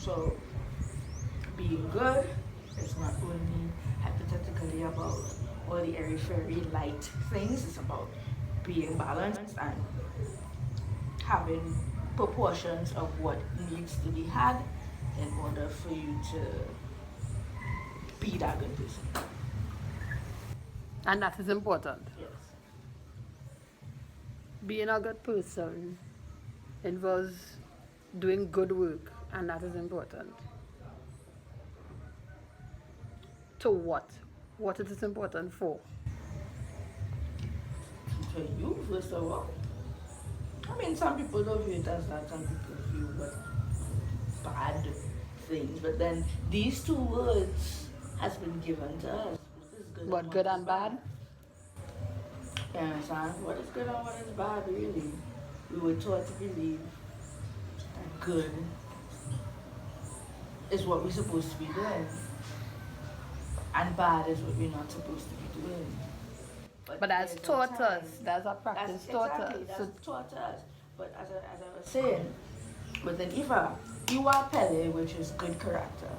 So being good is not only hypothetically about all the airy fairy light things, it's about being balanced and having proportions of what needs to be had in order for you to be that good person. And that is important. Yes. Being a good person involves doing good work, and that is important. To what? What it is important for? To you, first of all. I mean, some people don't view it as that, some people view what bad things, but then these two words has been given to us. What is good What and good what is and bad? You understand? What is good and what is bad, really? We were taught to believe that good is what we're supposed to be doing, and bad is what we're not supposed to be doing. But that's taught us. That's a practice taught us. Exactly, that's taught us. But as I was saying, within Ifa, you are Pele, which is good character.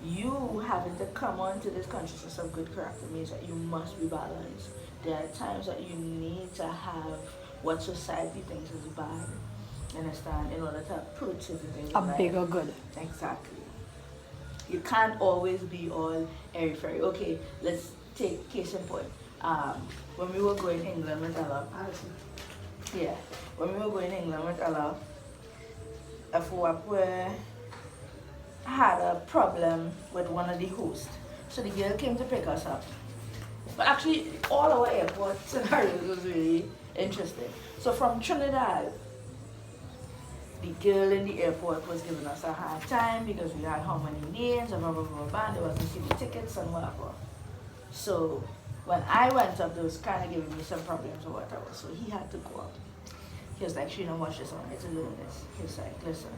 You having to come onto this consciousness of good character means that you must be balanced. There are times that you need to have what society thinks is bad, understand, in order to approach certain things in A life. bigger good. Exactly. You can't always be all airy fairy. Okay, let's take case in point. When we were going to England with Ella, yeah, when we were going to England with Ella, if we had a problem with one of the hosts, so the girl came to pick us up. But actually, all our airport scenarios was really interesting. So from Trinidad, the girl in the airport was giving us a hard time because we had how many names and blah blah blah blah. There wasn't any tickets and whatever. So when I went up, they was kind of giving me some problems or whatever. So he had to go up. He was like, "She don't watch this one. It's a learn this." He was like, "Listen."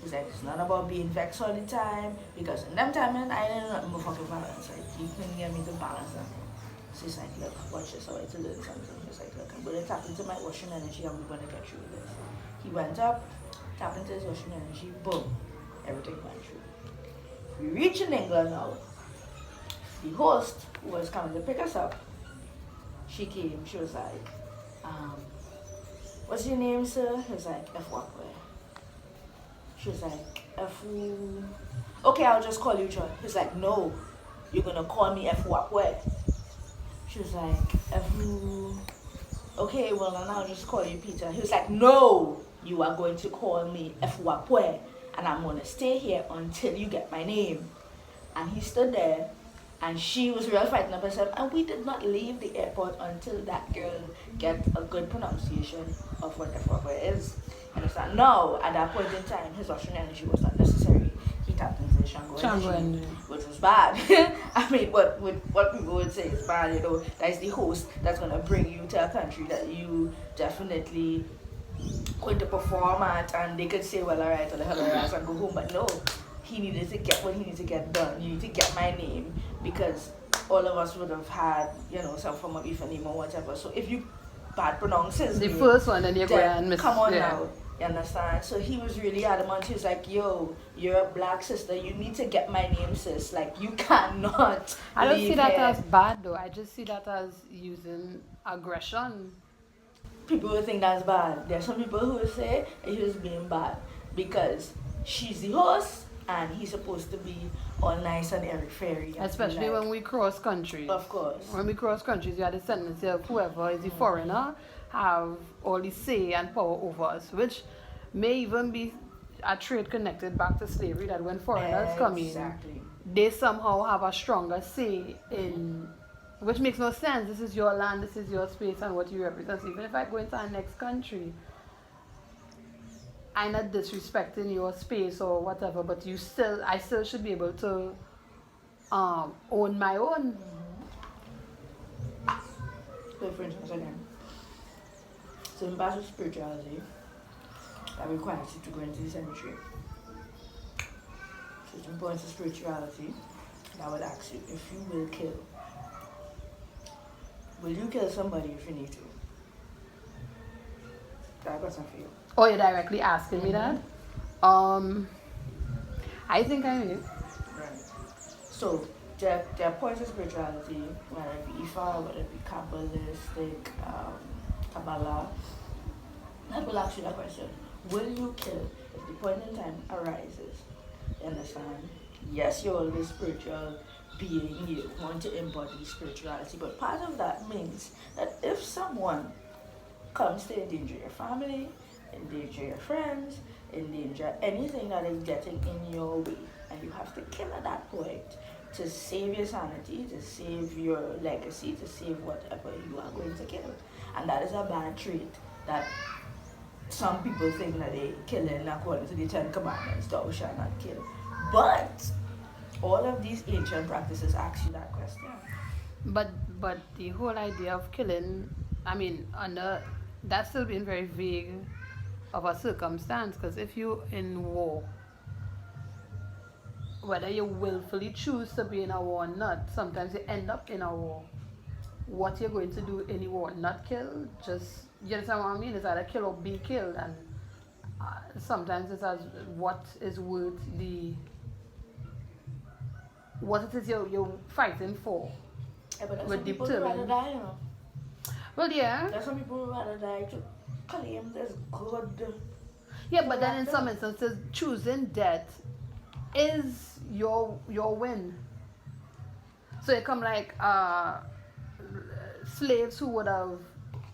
He's like, "It's not about being vexed all the time because in them time I didn't know nothing but fucking balance. Like you couldn't get me to balance that." So he's like, "Look, watch this. I want to learn something." He's like, "Look, I'm going to tap into my ocean energy and we're going to get through this." He went up, tapped into his ocean energy, boom, everything went through. We reach in England now. The host who was coming to pick us up, she came, she was like, "What's your name, sir?" He was like, "F what way?" She was like, "F who?" "Okay, I'll just call you John." He's like, "No, you're gonna call me F what way?" She was like, "F who?" "Okay, well then I'll just call you Peter." He was like, "No, you are going to call me F what way, and I'm gonna stay here until you get my name." And he stood there. And she was real frightened of herself. And we did not leave the airport until that girl get a good pronunciation of what F is. Understand? No, at that point in time, his Russian energy was not necessary. He tapped into his Shango energy, which was bad. I mean, what people would say is bad, you know, that's the host that's going to bring you to a country that you definitely going to perform at. And they could say, well, all right, I'll have a ass and go home. But no. He needed to get what he needed to get done. You need to get my name because all of us would have had, you know, some form of Ifa name or whatever. So if you bad pronounce his The name, first one, then you go and miss. Come on now, you understand? So he was really adamant. He was like, "Yo, you're a black sister. You need to get my name, sis. Like you cannot." I don't see that here. as bad though. I just see that as using aggression. People would think that's bad. There's some people who would say he was being bad because she's the host. And he's supposed to be all nice and airy-fairy. Especially like, when we cross countries. Of course. When we cross countries, you have the tendency of whoever is the foreigner have all the say and power over us, which may even be a trait connected back to slavery, that when foreigners come in, they somehow have a stronger say in, which makes no sense. This is your land, this is your space, and what you represent. So even if I go into our next country, I'm not disrespecting your space or whatever, but I still should be able to own my own. So for instance, again, so in Basel spirituality, that requires you to go into the cemetery. So it's important to spirituality. I would ask you, if you will kill, will you kill somebody if you need to? That question for you. Oh, you're directly asking me that? I think I may. Right. So their points of spirituality, whether it be Ifa, whether it be Kabbalistic, Kabbalah, I will ask you that question. Will you kill if the point in time arises? You understand? Yes, you're always spiritual being, you want to embody spirituality, but part of that means that if someone comes to endanger your family, endanger your friends, endanger anything that is getting in your way, and you have to kill at that point to save your sanity, to save your legacy, to save whatever you are going to kill. And that is a bad trait that some people think that they killing according to the Ten Commandments, thou shalt not kill. But all of these ancient practices ask you that question. But the whole idea of killing, I mean, under that's still been very vague of a circumstance, because if you in war, whether you willfully choose to be in a war or not, sometimes you end up in a war. What you're going to do in the war, not kill, just, you understand what I mean? It's either kill or be killed, and sometimes it's as what is worth what it is you're fighting for. Yeah, but there's With some people who rather determined. die, you know. Well, yeah. There's some people who rather die to claim this good. Yeah, but then in some instances, choosing death is your win. So it come like slaves who would have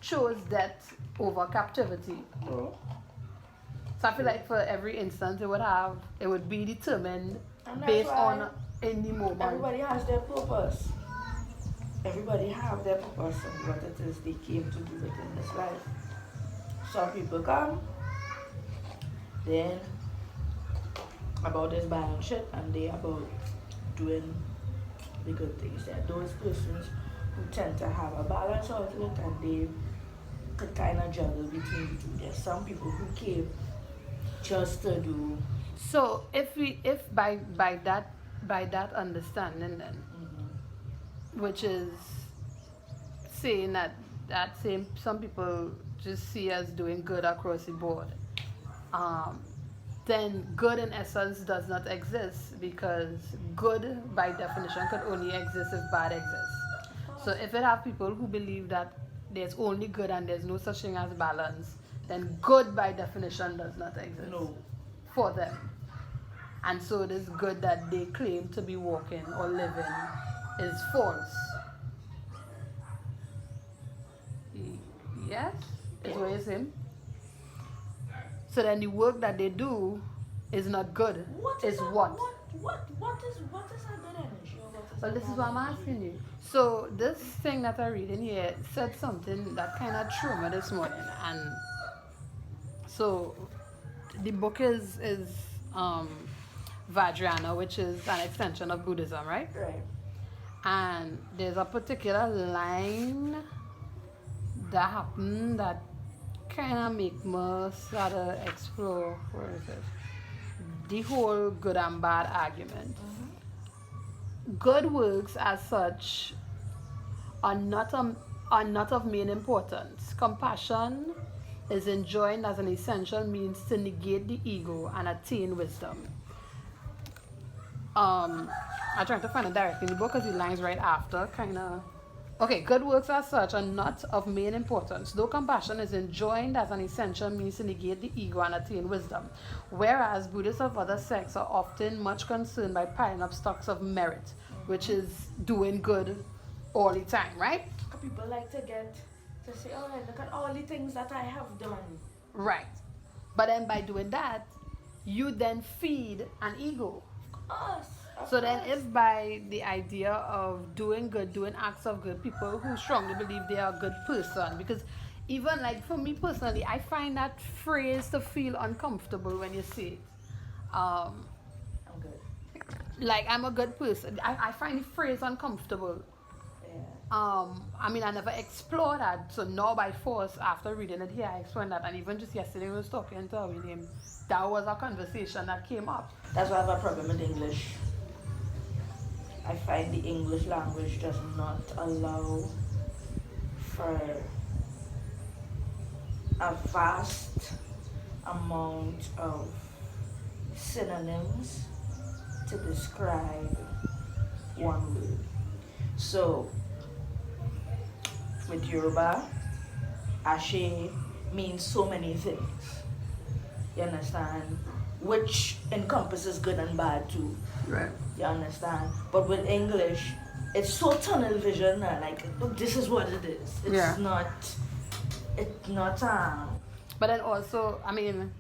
chose death over captivity. Oh. So I feel like for every instance it would be determined And that's based why on any moment. Everybody has their purpose. Everybody have their purpose and what it is they came to do within this life. Some people come, then about this bad shit, and they about doing the good things. There are those persons who tend to have a balanced outlook, and they could kind of juggle between the two. There's some people who came just to do. So if by that understanding then, which is saying that some people just see us doing good across the board, then good in essence does not exist, because good by definition could only exist if bad exists. So if it have people who believe that there's only good and there's no such thing as balance, then good by definition does not exist. No. For them. And so this good that they claim to be walking or living is false. Yes? Is what you're saying? So then the work that they do is not good. What is a good energy? Well, this is what I'm asking you. So this thing that I read in here said something that kind of threw me this morning, and so the book is Vajrayana, which is an extension of Buddhism, right? Right. And there's a particular line that happened that kind of make me start to explore, where is it? The whole good and bad argument. Good works as such are not of main importance. Compassion is enjoined as an essential means to negate the ego and attain wisdom. I tried to find it directly in the book because the lines right after kind of. Okay, good works as such are not of main importance, though compassion is enjoined as an essential means to negate the ego and attain wisdom. Whereas Buddhists of other sects are often much concerned by piling up stocks of merit, which is doing good all the time, right? People like to say, oh, look at all the things that I have done. Right. But then by doing that, you then feed an ego. So then if by the idea of doing good, doing acts of good, people who strongly believe they are a good person, because even like for me personally, I find that phrase to feel uncomfortable when you say it. I'm good. Like I'm a good person. I find the phrase uncomfortable. Yeah. I mean, I never explored that, so now by force, after reading it here, I explained that, and even just yesterday when I was talking to William, that was a conversation that came up. That's why I have a problem with English. I find the English language does not allow for a vast amount of synonyms to describe one word. So, with Yoruba, Ashe means so many things. You understand? Which encompasses good and bad too. Right. You understand? But with English, it's so tunnel vision that like, look, this is what it is. It's not, But then also, I mean,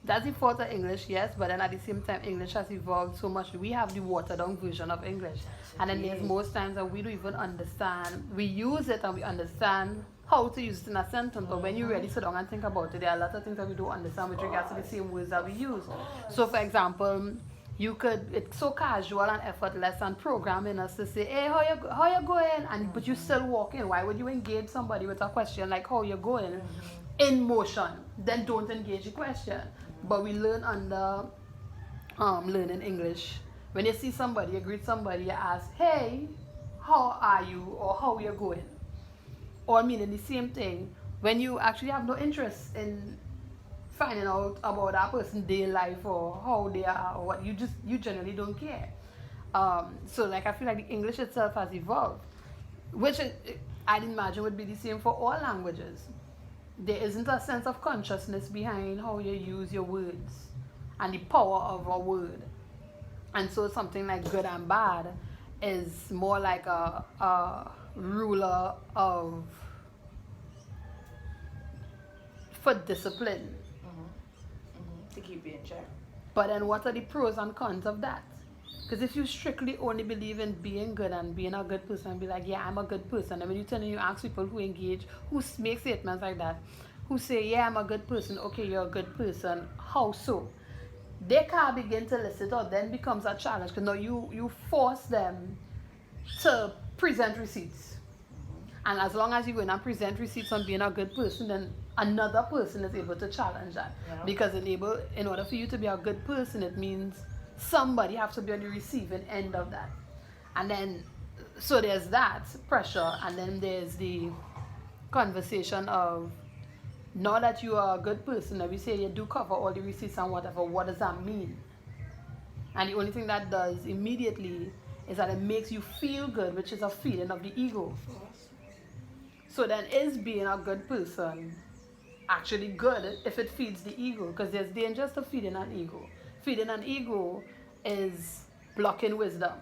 that's the fault of English, yes, but then at the same time, English has evolved so much. We have the watered down version of English. And then there's most times that we don't even understand. We use it and we understand how to use it in a sentence, but when you really sit down and think about it, there are a lot of things that we don't understand with regards to the same words that we use. So, for example, it's so casual and effortless and programming us to say, hey, how you going? But you still walking. Why would you engage somebody with a question like how you going in motion? Then don't engage the question. But we learn under learning English. When you see somebody, you greet somebody, you ask, hey, how are you? Or how you going? Or meaning the same thing when you actually have no interest in finding out about that person's day life or how they are or what, you generally don't care. So like I feel like the English itself has evolved, which I'd imagine would be the same for all languages. There isn't a sense of consciousness behind how you use your words and the power of a word. And so something like good and bad is more like a ruler for discipline. To keep you in check. But then what are the pros and cons of that? Because if you strictly only believe in being good and being a good person and be like, yeah, I'm a good person, and when you ask people who engage, who make statements like that, who say, yeah, I'm a good person, okay, you're a good person, how so? They can't begin to list it out, then becomes a challenge, because now you force them to present receipts. And as long as you go in and present receipts on being a good person, then another person is able to challenge that. Yeah. Because in order for you to be a good person, it means somebody has to be on the receiving end of that. And then, so there's that pressure, and then there's the conversation of, now that you are a good person, and we say you do cover all the receipts and whatever, what does that mean? And the only thing that does immediately is that it makes you feel good, which is a feeling of the ego. So then is being a good person actually good if it feeds the ego? Because there's dangers to feeding an ego. Feeding an ego is blocking wisdom.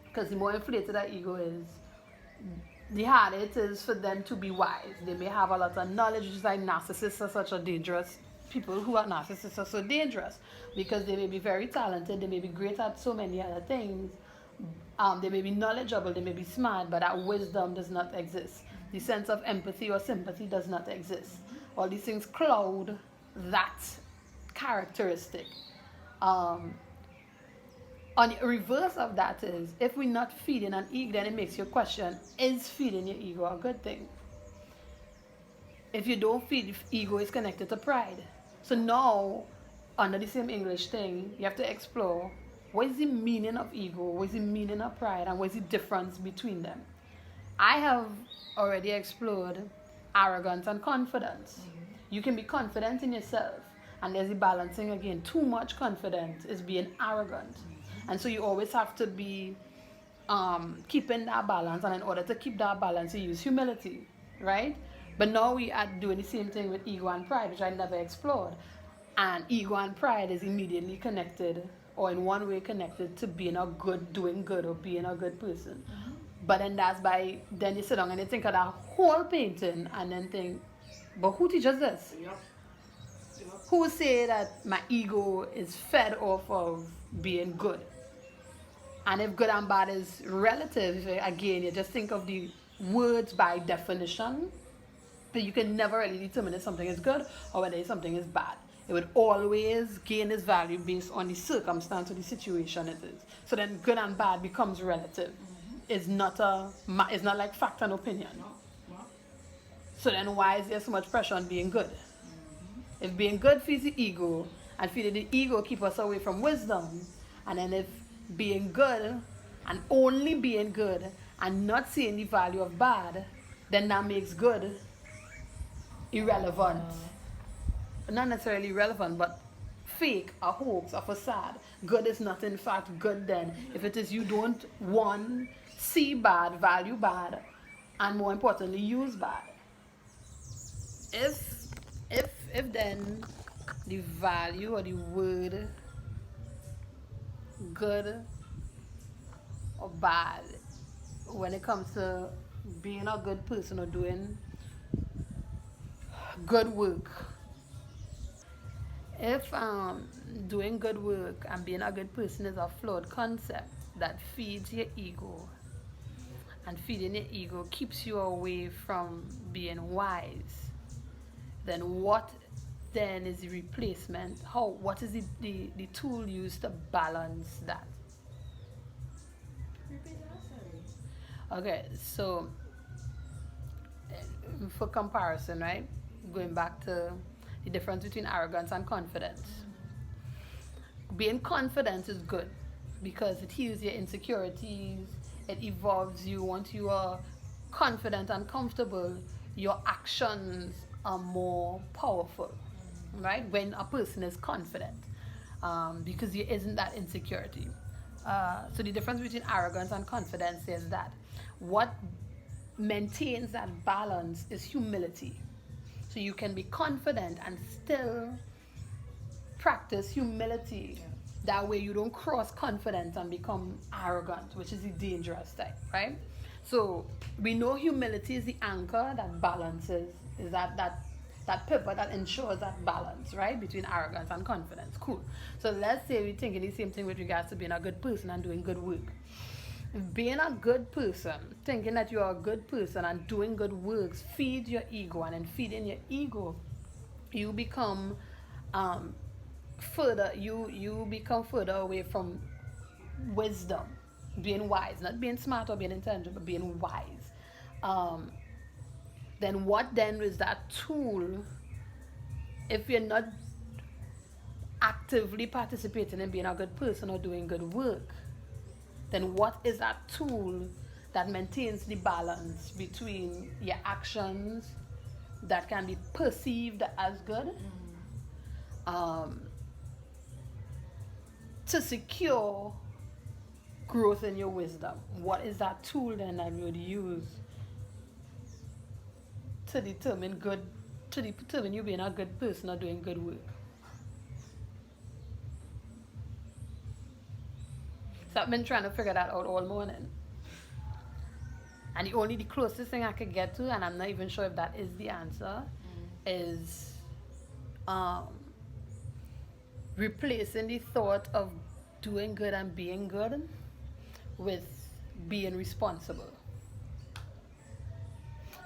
Because the more inflated that ego is, the harder it is for them to be wise. They may have a lot of knowledge, which is like narcissists are such a dangerous, people who are narcissists are so dangerous. Because they may be very talented, they may be great at so many other things. They may be knowledgeable, they may be smart, but that wisdom does not exist. The sense of empathy or sympathy does not exist. All these things cloud that characteristic. On the reverse of that is, if we're not feeding an ego, then it makes you question, is feeding your ego a good thing? If you don't feed, ego is connected to pride. So now, under the same English thing, you have to explore, what is the meaning of ego, what is the meaning of pride, and what is the difference between them? I have already explored arrogance and confidence. You can be confident in yourself, and there's the balancing again. Too much confidence is being arrogant. And so you always have to be keeping that balance, and in order to keep that balance, you use humility, right? But now we are doing the same thing with ego and pride, which I never explored. And ego and pride is immediately connected, or in one way connected, to being a good, doing good, or being a good person. But then then you sit down and you think of that whole painting and then think, but who teaches this? Yep. Who say that my ego is fed off of being good? And if good and bad is relative, again, you just think of the words by definition, but you can never really determine if something is good or whether something is bad. It would always gain its value based on the circumstance or the situation it is. So then good and bad becomes relative. It's not like fact and opinion. So then why is there so much pressure on being good? If being good feeds the ego, and feeding the ego keeps us away from wisdom, and then if being good and only being good and not seeing the value of bad, then that makes good irrelevant. Not necessarily irrelevant, but fake, a hoax, a facade. Good is not in fact good then. If it is you don't, one, see bad, value bad, and more importantly, use bad. If if then the value or the word good or bad when it comes to being a good person or doing good work. If doing good work and being a good person is a flawed concept that feeds your ego, and feeding your ego keeps you away from being wise, then what then is the replacement? What is the tool used to balance that? Repeat that, sorry. Okay, so for comparison, right? Going back to the difference between arrogance and confidence. Being confident is good because it heals your insecurities, it evolves you. Once you are confident and comfortable, your actions are more powerful, right? When a person is confident, because there isn't that insecurity. So the difference between arrogance and confidence is that what maintains that balance is humility. So you can be confident and still practice humility. Yeah. That way you don't cross confidence and become arrogant, which is the dangerous type, right? So we know humility is the anchor that balances, is that pivot that ensures that balance, right, between arrogance and confidence. Cool. So let's say we're thinking the same thing with regards to being a good person and doing good work. Being a good person, thinking that you're a good person and doing good works, feeds your ego, and in feeding your ego, you become you become further away from wisdom, being wise, not being smart or being intelligent, but being wise. Then what then is that tool if you're not actively participating in being a good person or doing good work? Then what is that tool that maintains the balance between your actions that can be perceived as good, to secure growth in your wisdom? What is that tool then that you would use to determine you being a good person or doing good work? So I've been trying to figure that out all morning. And the closest thing I could get to, and I'm not even sure if that is the answer, is replacing the thought of doing good and being good with being responsible.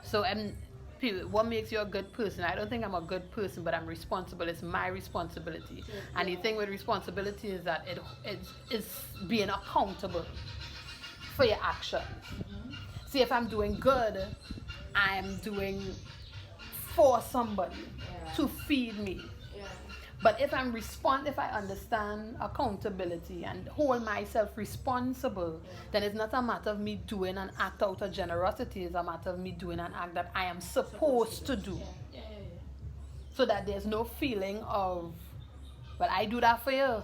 So what makes you a good person? I don't think I'm a good person, but I'm responsible. It's my responsibility. Yeah. And the thing with responsibility is that it's being accountable for your actions. See, if I'm doing good, I'm doing for somebody to feed me. Yeah. But if I understand accountability and hold myself responsible, then it's not a matter of me doing an act out of generosity. It's a matter of me doing an act that I am supposed to do. Yeah. So that there's no feeling of, well, I do that for you,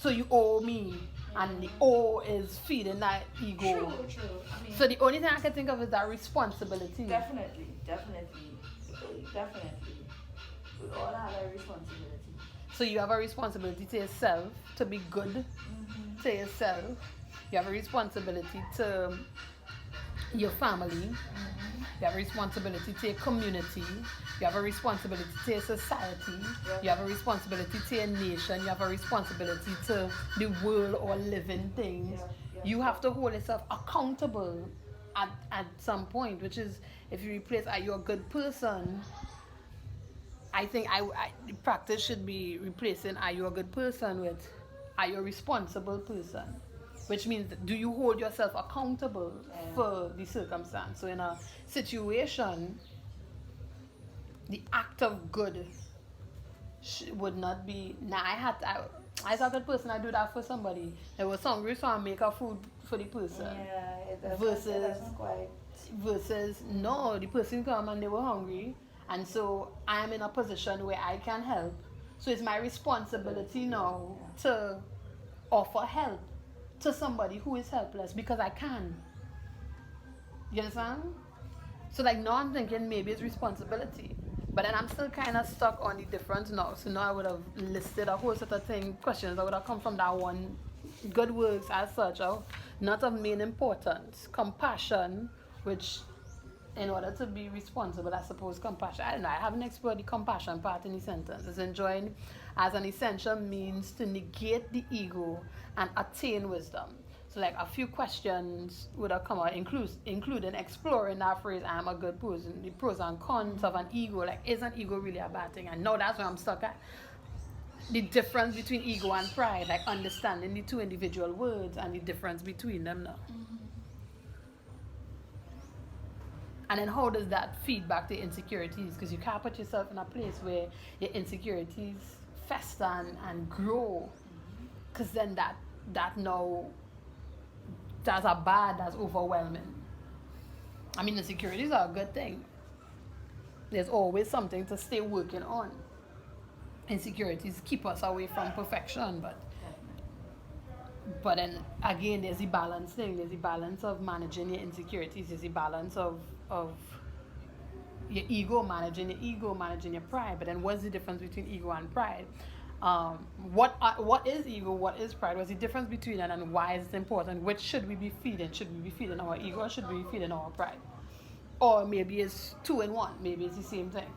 so you owe me. And the owe is feeding that ego. True. I mean, so the only thing I can think of is that responsibility. Definitely. We all have a responsibility. So you have a responsibility to yourself to be good to yourself. You have a responsibility to your family. You have a responsibility to your community. You have a responsibility to your society. You have a responsibility to your nation. You have a responsibility to the world or living things. You have to hold yourself accountable at some point, which is, if you replace "are you a good person," I think the practice should be replacing "are you a good person" with "are you a responsible person?" Which means, do you hold yourself accountable for the circumstance? So in a situation, the act of good would not be, as a good person, I do that for somebody. They was hungry, so I make a food for the person. Yeah, versus no, the person come and they were hungry, and so I'm in a position where I can help. So it's my responsibility now to offer help to somebody who is helpless because I can. You understand? So like now I'm thinking maybe it's responsibility. But then I'm still kind of stuck on the difference now. So now I would have listed a whole set of questions that would have come from that one. Good works as such, or not of main importance. Compassion, which in order to be responsible, I suppose compassion, I don't know, I haven't explored the compassion part in the sentence. It's enjoying as an essential means to negate the ego and attain wisdom. So like a few questions would have come out, including exploring that phrase, I'm a good person, the pros and cons of an ego, like is an ego really a bad thing? And now that's where I'm stuck at. The difference between ego and pride, like understanding the two individual words and the difference between them now. And then how does that feed back to insecurities? Because you can't put yourself in a place where your insecurities fester and grow. Because then that now, that's a bad, that's overwhelming. I mean, insecurities are a good thing. There's always something to stay working on. Insecurities keep us away from perfection, but then again, there's the balance thing. There's the balance of managing your insecurities. There's the balance of your ego, managing your pride. But then what's the difference between ego and pride? What is ego? What is pride? What's the difference between them, and why is it important? Which should we be feeding? Should we be feeding our ego, or should we be feeding our pride? Or maybe it's two in one. Maybe it's the same thing.